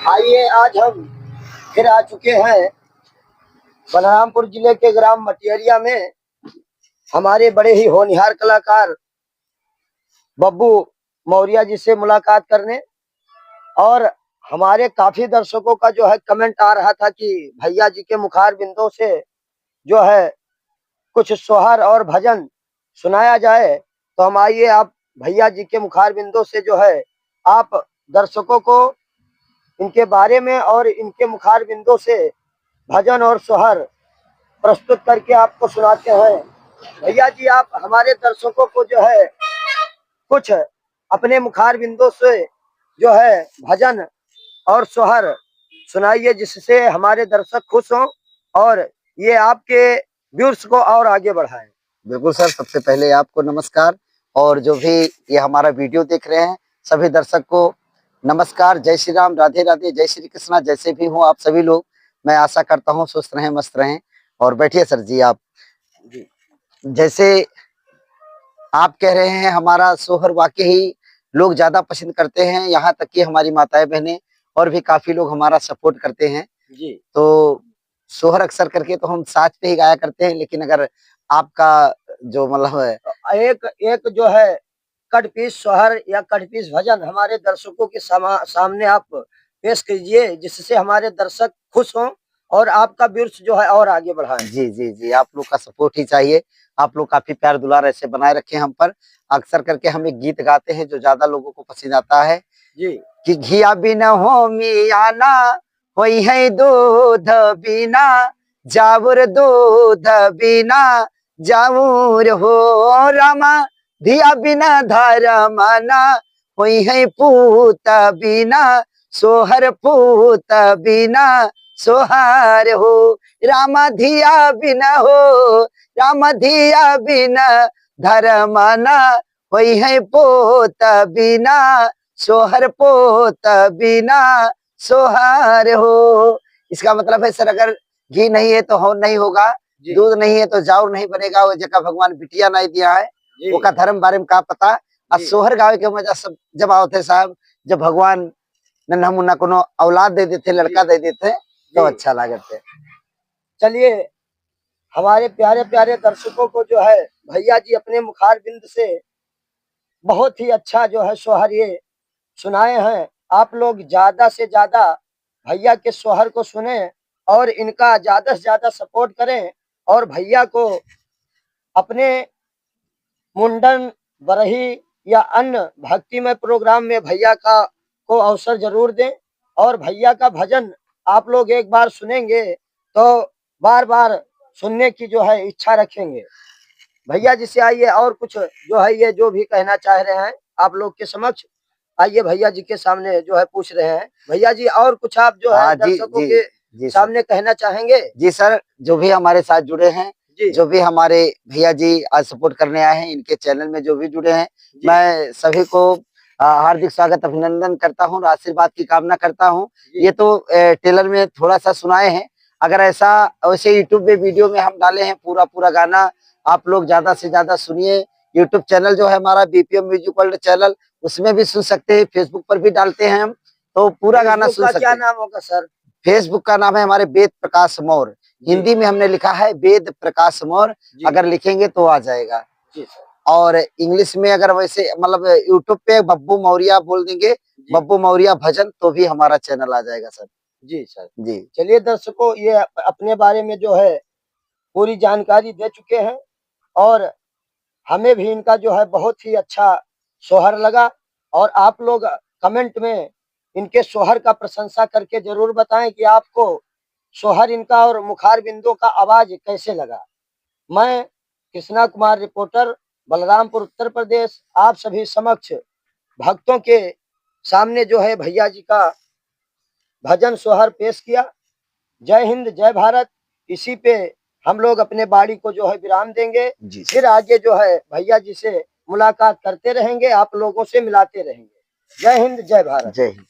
आइए आज हम फिर आ चुके हैं बलरामपुर जिले के ग्राम मटियरिया में हमारे बड़े ही होनहार कलाकार बब्बू मौर्य जी से मुलाकात करने। और हमारे काफी दर्शकों का जो है कमेंट आ रहा था कि भैया जी के मुखार बिंदों से जो है कुछ सोहर और भजन सुनाया जाए, तो हम आइए आप भैया जी के मुखार बिंदों से जो है आप दर्शकों को इनके बारे में और इनके मुखार बिंदों से भजन और सोहर प्रस्तुत करके आपको सुनाते हैं। भैया जी आप हमारे दर्शकों को जो है कुछ अपने मुखार बिंदों से जो है भजन और सोहर सुनाइए, जिससे हमारे दर्शक खुश हों और ये आपके व्यूअर्स को और आगे बढ़ाएं। बिल्कुल सर, सबसे पहले आपको नमस्कार और जो भी ये हमारा वीडियो देख रहे हैं सभी दर्शक को नमस्कार। जय श्री राम, राधे राधे, जय श्री कृष्णा। जैसे भी हो आप सभी लोग, मैं आशा करता हूँ स्वस्थ रहें, मस्त रहें। और बैठिए सर जी। आप जी जैसे आप कह रहे हैं, हमारा सोहर वाकई ही लोग ज्यादा पसंद करते हैं, यहाँ तक कि हमारी माताएं बहनें और भी काफी लोग हमारा सपोर्ट करते हैं। जी तो सोहर अक्सर करके तो हम साथ पे ही गाया करते हैं, लेकिन अगर आपका जो मतलब है एक जो है कट पीस सोहर या कट पीस भजन हमारे दर्शकों के सामने आप पेश कीजिए, जिससे हमारे दर्शक खुश हों और आपका व्यूअर्स जो है और आगे बढ़ाएं। जी जी जी, आप लोग का सपोर्ट ही चाहिए। आप लोग काफी प्यार दुलार ऐसे बनाए रखे हम पर। अक्सर करके हम एक गीत गाते हैं जो ज्यादा लोगों को पसंद आता है जी कि घिया बिना हो मियाना, वही है दूध बिना, जाऊर दूध बिना जाऊर हो रामा, धिया बिना धारा माना, वही है पूत बिना, सोहर पूत बिना सोहार हो रामा, धिया बिना हो रामा, धिया बिना धर्माना, वही है पोत बिना, सोहर पोत बिना सोहार हो। इसका मतलब है सर, अगर घी नहीं है तो हो नहीं होगा, दूध नहीं है तो जाऊर नहीं बनेगा। वो जगह भगवान बिटिया नहीं दिया है, वो का धर्म बारे में का पता। और सोहर गावे के मजा सब जब आवते साहब, जब भगवान नन्हा मुन्ना कोनो औलाद दे देते, लड़का दे देते, तो अच्छा लागते। चलिए हमारे प्यारे प्यारे दर्शकों को जो है भैया जी अपने मुखार बिंद से बहुत ही अच्छा जो है सोहर ये सुनाए हैं। आप लोग ज्यादा से ज्यादा भैया के सोहर को सुने और इनका ज्यादा से ज्यादा सपोर्ट करें और भैया को अपने मुंडन, बरही या अन्य भक्तिमय प्रोग्राम में भैया का को अवसर जरूर दें। और भैया का भजन आप लोग एक बार सुनेंगे तो बार बार सुनने की जो है इच्छा रखेंगे। भैया जी से आइए और कुछ जो है ये जो भी कहना चाह रहे हैं आप लोग के समक्ष आइए भैया जी के सामने जो है पूछ रहे हैं। भैया जी और कुछ आप जो है दर्शकों के सामने कहना चाहेंगे? जी सर, जो भी हमारे साथ जुड़े हैं, जो भी हमारे भैया जी आज सपोर्ट करने आए हैं, इनके चैनल में जो भी जुड़े हैं, मैं सभी को हार्दिक स्वागत अभिनंदन करता हूँ, आशीर्वाद की कामना करता हूँ। ये तो टेलर में थोड़ा सा सुनाए हैं, अगर ऐसा वैसे यूट्यूब पे वीडियो में हम डाले हैं पूरा पूरा गाना, आप लोग ज्यादा से ज्यादा सुनिए। यूट्यूब चैनल जो है हमारा बीपीएम म्यूजिक वर्ल्ड चैनल, उसमें भी सुन सकते हैं, फेसबुक पर भी डालते हैं हम, तो पूरा गाना सुन सकते हैं। क्या नाम होगा सर? फेसबुक का नाम है हमारे वेद प्रकाश मौर्य, हिंदी में हमने लिखा है वेद प्रकाश मौर्य, अगर लिखेंगे तो आ जाएगा। और इंग्लिश में अगर वैसे मतलब यूट्यूब पे बब्बू मौर्य बोल देंगे, बब्बू मौर्य भजन, तो भी हमारा चैनल आ जाएगा सर। जी सर जी। चलिए दर्शकों, ये अपने बारे में जो है पूरी जानकारी दे चुके हैं और हमें भी इनका जो है बहुत ही अच्छा सोहर लगा। और आप लोग कमेंट में इनके सोहर का प्रशंसा करके जरूर बताएं कि आपको सोहर इनका और मुखार बिंदों का आवाज कैसे लगा। मैं कृष्णा कुमार, रिपोर्टर, बलरामपुर, उत्तर प्रदेश, आप सभी समक्ष भक्तों के सामने जो है भैया जी का भजन सोहर पेश किया। जय हिंद, जय भारत। इसी पे हम लोग अपने बाड़ी को जो है विराम देंगे, फिर आगे जो है भैया जी से मुलाकात करते रहेंगे, आप लोगों से मिलाते रहेंगे। जय हिंद, जय भारत। जय हिंद।